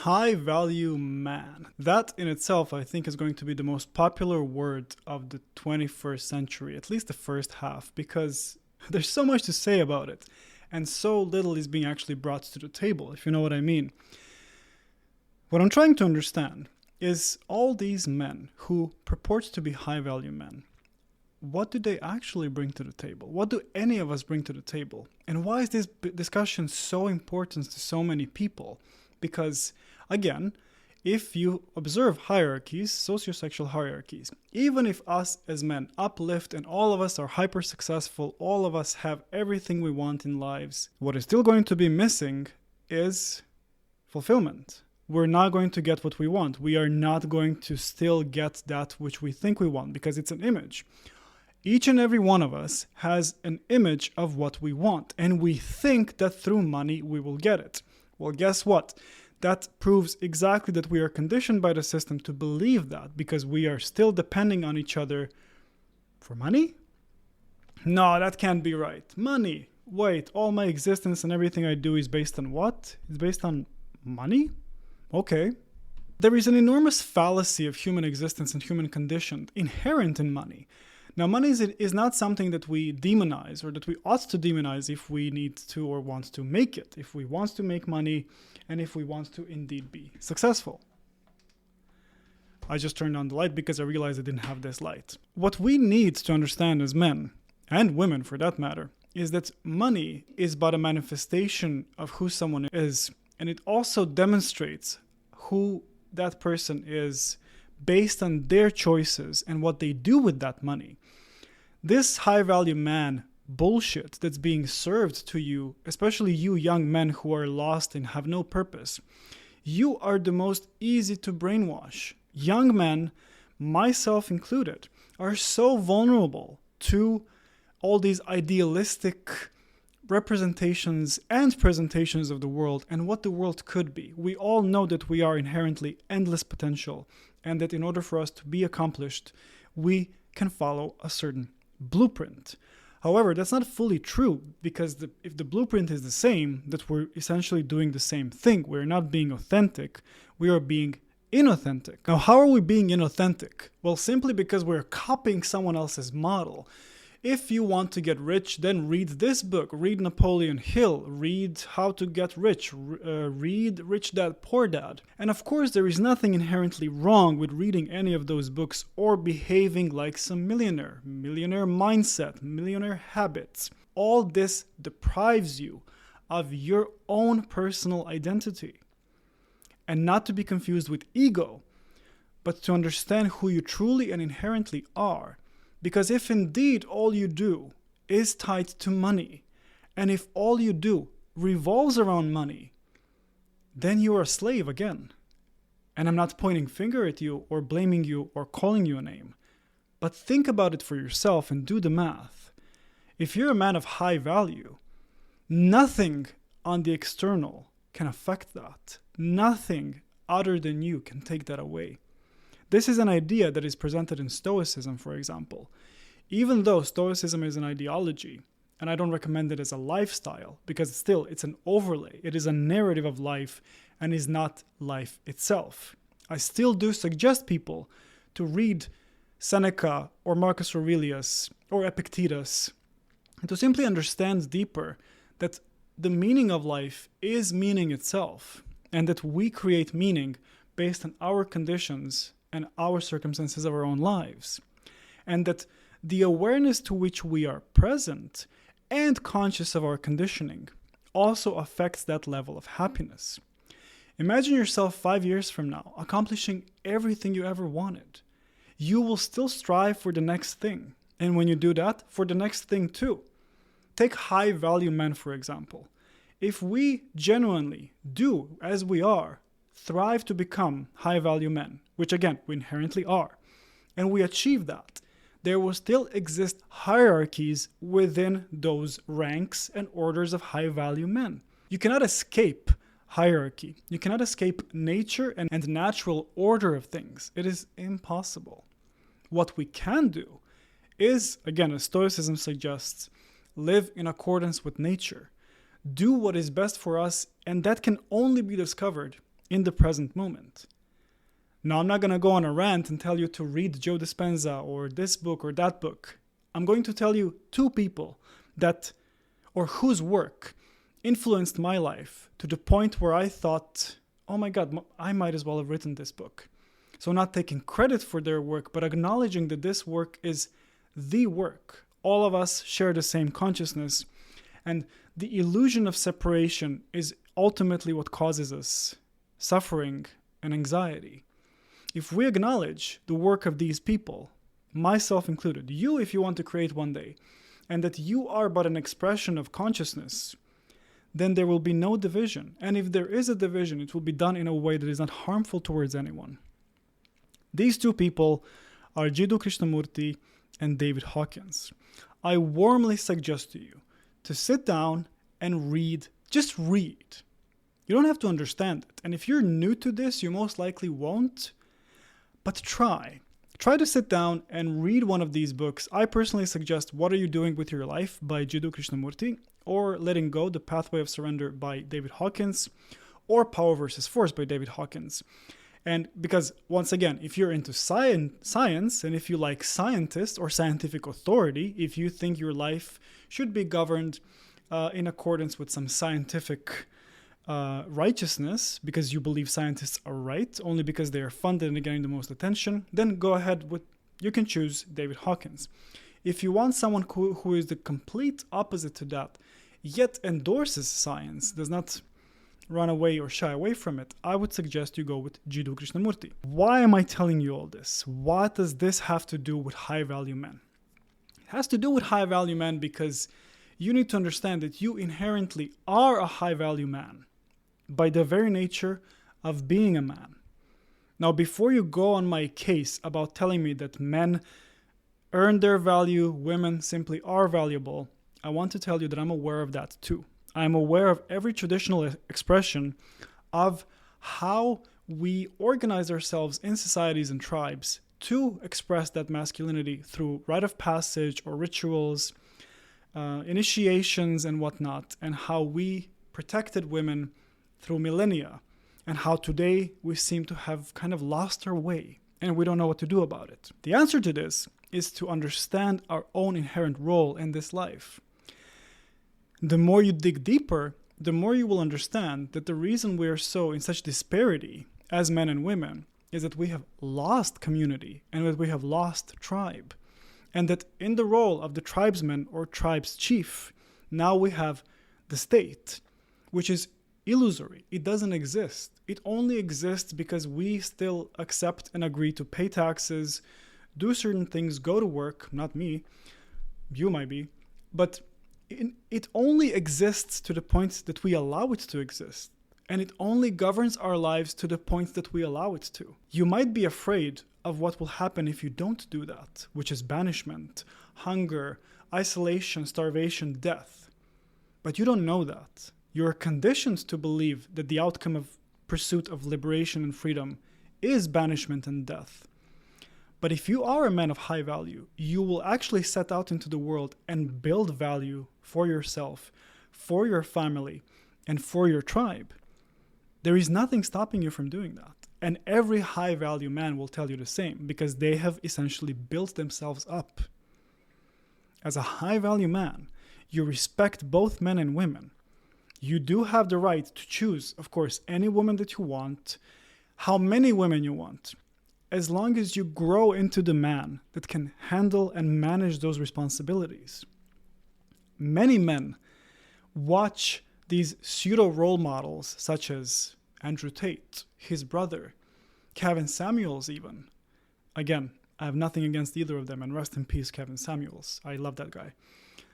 High value man. That in itself, I think, is going to be the most popular word of the 21st century, at least the first half, because there's so much to say about it, and so little is being actually brought to the table, if you know what I mean. What I'm trying to understand is all these men who purport to be high value men, what do they actually bring to the table? What do any of us bring to the table? And why is this discussion so important to so many people? Because, again, if you observe hierarchies, sociosexual hierarchies, even if us as men uplift and all of us are hyper successful, all of us have everything we want in lives, what is still going to be missing is fulfillment. We're not going to get what we want. We are not going to still get that which we think we want because it's an image. Each and every one of us has an image of what we want, and we think that through money we will get it. Well, guess what? That proves exactly that we are conditioned by the system to believe that because we are still depending on each other for money? No, that can't be right. Money. Wait, all my existence and everything I do is based on what? It's based on money? Okay. There is an enormous fallacy of human existence and human condition inherent in money. Now, money is not something that we demonize or that we ought to demonize if we need to or want to make it, if we want to make money and if we want to indeed be successful. I just turned on the light because I realized I didn't have this light. What we need to understand as men, and women for that matter, is that money is but a manifestation of who someone is, and it also demonstrates who that person is based on their choices and what they do with that money. This high value man bullshit that's being served to you, especially you young men who are lost and have no purpose, you are the most easy to brainwash. Young men, myself included, are so vulnerable to all these idealistic representations and presentations of the world and what the world could be. We all know that we are inherently endless potential and that in order for us to be accomplished, we can follow a certain blueprint. However, that's not fully true because if the blueprint is the same, that we're essentially doing the same thing. We're not being authentic, we are being inauthentic. Now, how are we being inauthentic? Well, simply because we're copying someone else's model. If you want to get rich, then read this book, read Napoleon Hill, read How to Get Rich, read Rich Dad, Poor Dad. And of course, there is nothing inherently wrong with reading any of those books or behaving like some millionaire mindset, millionaire habits. All this deprives you of your own personal identity. And not to be confused with ego, but to understand who you truly and inherently are. Because if indeed all you do is tied to money, and if all you do revolves around money, then you are a slave again. And I'm not pointing finger at you or blaming you or calling you a name, but think about it for yourself and do the math. If you're a man of high value, nothing on the external can affect that. Nothing other than you can take that away. This is an idea that is presented in Stoicism, for example. Even though Stoicism is an ideology, and I don't recommend it as a lifestyle, because still it's an overlay. It is a narrative of life and is not life itself. I still do suggest people to read Seneca or Marcus Aurelius or Epictetus and to simply understand deeper that the meaning of life is meaning itself and that we create meaning based on our conditions and our circumstances of our own lives. And that the awareness to which we are present and conscious of our conditioning also affects that level of happiness. Imagine yourself 5 years from now accomplishing everything you ever wanted. You will still strive for the next thing. And when you do that, for the next thing too. Take high value men, for example. If we genuinely do, as we are, thrive to become high value men, which again, we inherently are, and we achieve that, there will still exist hierarchies within those ranks and orders of high value men. You cannot escape hierarchy. You cannot escape nature and natural order of things. It is impossible. What we can do is, again, as Stoicism suggests, live in accordance with nature. Do what is best for us, and that can only be discovered in the present moment. Now, I'm not going to go on a rant and tell you to read Joe Dispenza or this book or that book. I'm going to tell you two people that, or whose work influenced my life to the point where I thought, oh my God, I might as well have written this book. So not taking credit for their work, but acknowledging that this work is the work. All of us share the same consciousness, and the illusion of separation is ultimately what causes us suffering and anxiety. If we acknowledge the work of these people, myself included, you if you want to create one day, and that you are but an expression of consciousness, then there will be no division. And if there is a division, it will be done in a way that is not harmful towards anyone. These two people are Jiddu Krishnamurti and David Hawkins. I warmly suggest to you to sit down and read. Just read. You don't have to understand it. And if you're new to this, you most likely won't. But try. Try to sit down and read one of these books. I personally suggest What Are You Doing With Your Life by Jiddu Krishnamurti, or Letting Go, The Pathway of Surrender by David Hawkins, or Power versus Force by David Hawkins. And because, once again, if you're into science, and if you like scientists or scientific authority, if you think your life should be governed in accordance with some scientific righteousness, because you believe scientists are right, only because they are funded and getting the most attention, then go ahead with, you can choose David Hawkins. If you want someone who is the complete opposite to that, yet endorses science, does not run away or shy away from it, I would suggest you go with Jiddu Krishnamurti. Why am I telling you all this? What does this have to do with high-value men? It has to do with high-value men because you need to understand that you inherently are a high-value man by the very nature of being a man. Now, before you go on my case about telling me that men earn their value, women simply are valuable, I want to tell you that I'm aware of that too. I'm aware of every traditional expression of how we organize ourselves in societies and tribes to express that masculinity through rite of passage or rituals, initiations and whatnot, and how we protected women through millennia, and how today we seem to have kind of lost our way and we don't know what to do about it. The answer to this is to understand our own inherent role in this life. The more you dig deeper, the more you will understand that the reason we are so in such disparity as men and women is that we have lost community and that we have lost tribe. And that in the role of the tribesman or tribe's chief, now we have the state, which is illusory. It doesn't exist. It only exists because we still accept and agree to pay taxes, do certain things, go to work, not me, you might be, but it only exists to the point that we allow it to exist. And it only governs our lives to the point that we allow it to. You might be afraid of what will happen if you don't do that, which is banishment, hunger, isolation, starvation, death. But you don't know that. You're conditioned to believe that the outcome of pursuit of liberation and freedom is banishment and death. But if you are a man of high value, you will actually set out into the world and build value for yourself, for your family, and for your tribe. There is nothing stopping you from doing that. And every high value man will tell you the same, because they have essentially built themselves up. As a high value man, you respect both men and women. You do have the right to choose, of course, any woman that you want, how many women you want, as long as you grow into the man that can handle and manage those responsibilities. Many men watch these pseudo role models such as Andrew Tate, his brother, Kevin Samuels even. Again, I have nothing against either of them, and rest in peace, Kevin Samuels. I love that guy.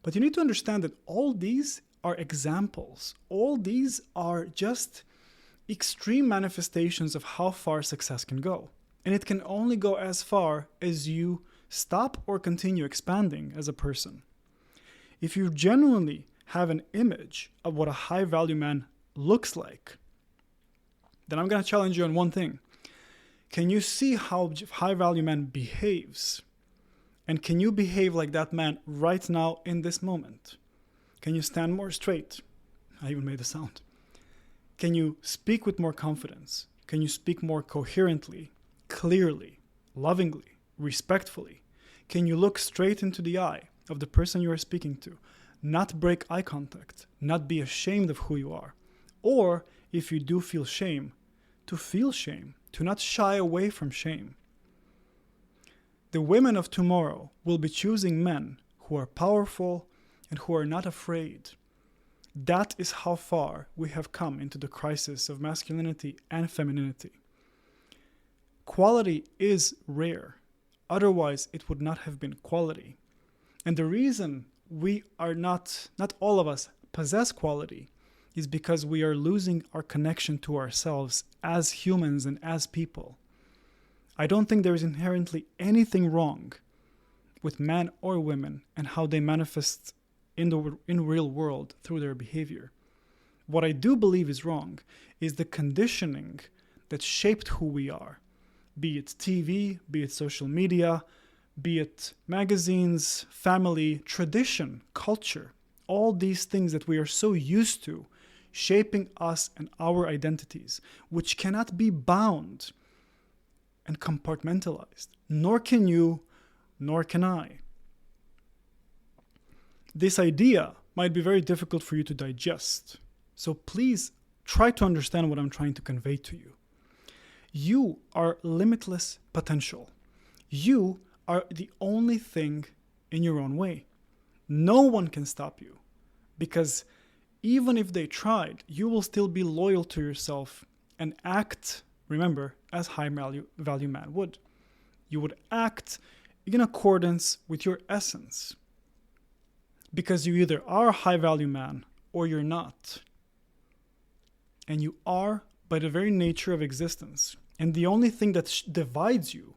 But you need to understand that all these are examples. All these are just extreme manifestations of how far success can go. And it can only go as far as you stop or continue expanding as a person. If you genuinely have an image of what a high value man looks like, then I'm going to challenge you on one thing. Can you see how high value man behaves? And can you behave like that man right now in this moment? Can you stand more straight? I even made a sound. Can you speak with more confidence? Can you speak more coherently, clearly, lovingly, respectfully? Can you look straight into the eye of the person you are speaking to, not break eye contact, not be ashamed of who you are? Or, if you do feel shame, to feel shame, to not shy away from shame. The women of tomorrow will be choosing men who are powerful and who are not afraid. That is how far we have come into the crisis of masculinity and femininity. Quality is rare. Otherwise, it would not have been quality. And the reason we are not all of us possess quality is because we are losing our connection to ourselves as humans and as people. I don't think there is inherently anything wrong with men or women and how they manifest in the real world through their behavior. What I do believe is wrong is the conditioning that shaped who we are, be it TV, be it social media, be it magazines, family, tradition, culture, all these things that we are so used to shaping us and our identities, which cannot be bound and compartmentalized. Nor can you, nor can I. This idea might be very difficult for you to digest, so please try to understand what I'm trying to convey to you. You are limitless potential. You are the only thing in your own way. No one can stop you, because even if they tried, you will still be loyal to yourself and act, remember, as high value man would. You would act in accordance with your essence, because you either are a high value man or you're not. And you are by the very nature of existence. And the only thing that divides you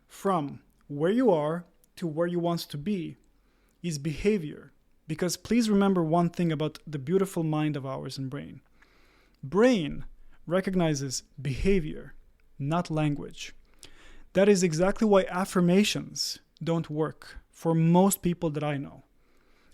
from where you are to where you want to be is behavior. Because please remember one thing about the beautiful mind of ours and brain. Brain recognizes behavior, not language. That is exactly why affirmations don't work for most people that I know.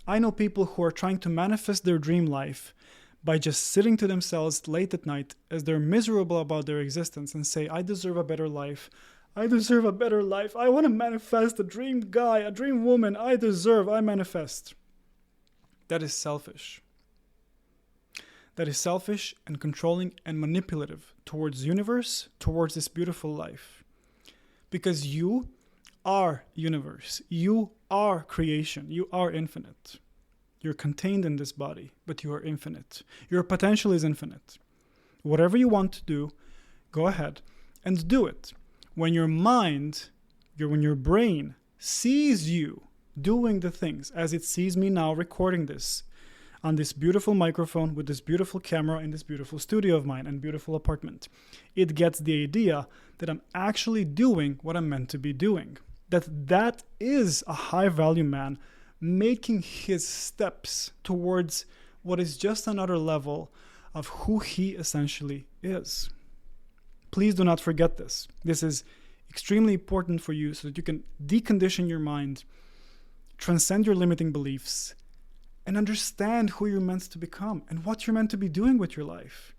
I know people who are trying to manifest their dream life by just sitting to themselves late at night as they're miserable about their existence and say, I deserve a better life. I deserve a better life. I want to manifest a dream guy, a dream woman. I manifest. That is selfish. That is selfish and controlling and manipulative towards the universe, towards this beautiful life. Because you are universe. You are creation. You are infinite. You're contained in this body, but you are infinite. Your potential is infinite. Whatever you want to do, go ahead and do it. When your mind, when your brain sees you doing the things as it sees me now recording this on this beautiful microphone with this beautiful camera in this beautiful studio of mine and beautiful apartment, it gets the idea that I'm actually doing what I'm meant to be doing. That is a high value man making his steps towards what is just another level of who he essentially is. Please do not forget this. This is extremely important for you so that you can decondition your mind, transcend your limiting beliefs, and understand who you're meant to become and what you're meant to be doing with your life.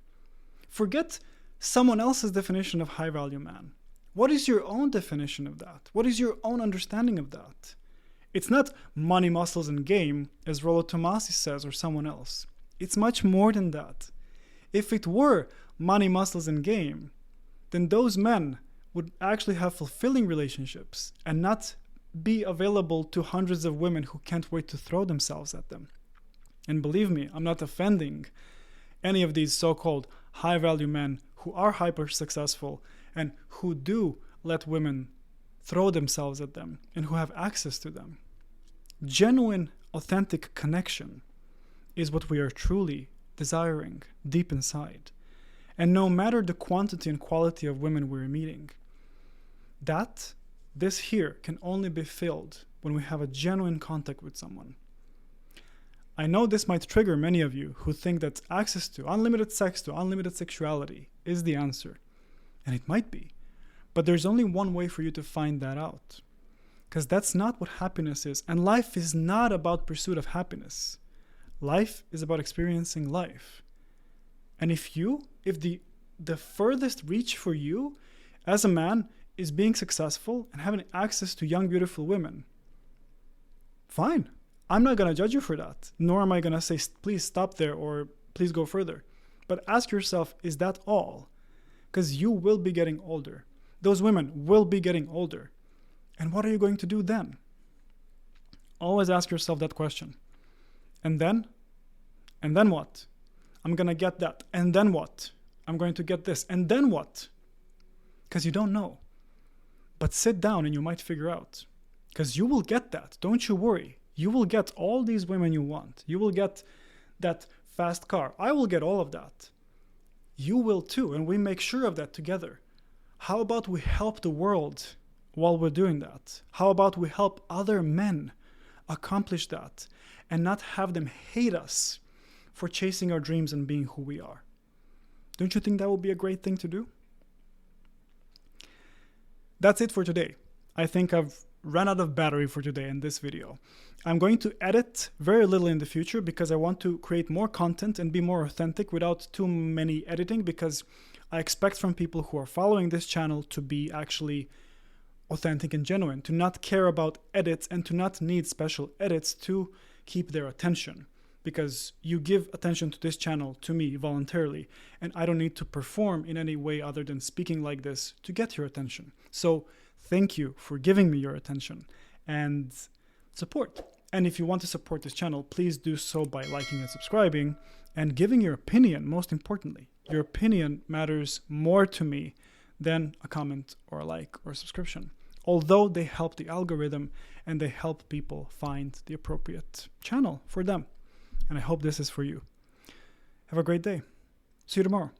Forget someone else's definition of high value man. What is your own definition of that? What is your own understanding of that? It's not money, muscles, and game, as Rollo Tomasi says, or someone else. It's much more than that. If it were money, muscles, and game, then those men would actually have fulfilling relationships and not be available to hundreds of women who can't wait to throw themselves at them. And believe me, I'm not offending any of these so-called high-value men who are hyper-successful and who do let women throw themselves at them and who have access to them. Genuine, authentic connection is what we are truly desiring deep inside. And no matter the quantity and quality of women we're meeting, this here can only be filled when we have a genuine contact with someone. I know this might trigger many of you who think that access to unlimited sex, to unlimited sexuality is the answer. And it might be. But there's only one way for you to find that out. Because that's not what happiness is. And life is not about pursuit of happiness. Life is about experiencing life. And if the furthest reach for you as a man is being successful and having access to young, beautiful women, fine. I'm not going to judge you for that. Nor am I going to say, please stop there or please go further. But ask yourself, is that all? Because you will be getting older. Those women will be getting older. And what are you going to do then? Always ask yourself that question. And then what? I'm going to get that. And then what? I'm going to get this. And then what? Because you don't know. But sit down and you might figure out. Because you will get that. Don't you worry. You will get all these women you want. You will get that fast car. I will get all of that. You will too. And we make sure of that together. How about we help the world while we're doing that? How about we help other men accomplish that and not have them hate us for chasing our dreams and being who we are? Don't you think that would be a great thing to do? That's it for today. I think I've run out of battery for today in this video. I'm going to edit very little in the future because I want to create more content and be more authentic without too many editing, because I expect from people who are following this channel to be actually authentic and genuine, to not care about edits and to not need special edits to keep their attention. Because you give attention to this channel to me voluntarily, and I don't need to perform in any way other than speaking like this to get your attention. So thank you for giving me your attention and support. And if you want to support this channel, please do so by liking and subscribing and giving your opinion. Most importantly, your opinion matters more to me than a comment or a like or a subscription, although they help the algorithm and they help people find the appropriate channel for them. And I hope this is for you. Have a great day. See you tomorrow.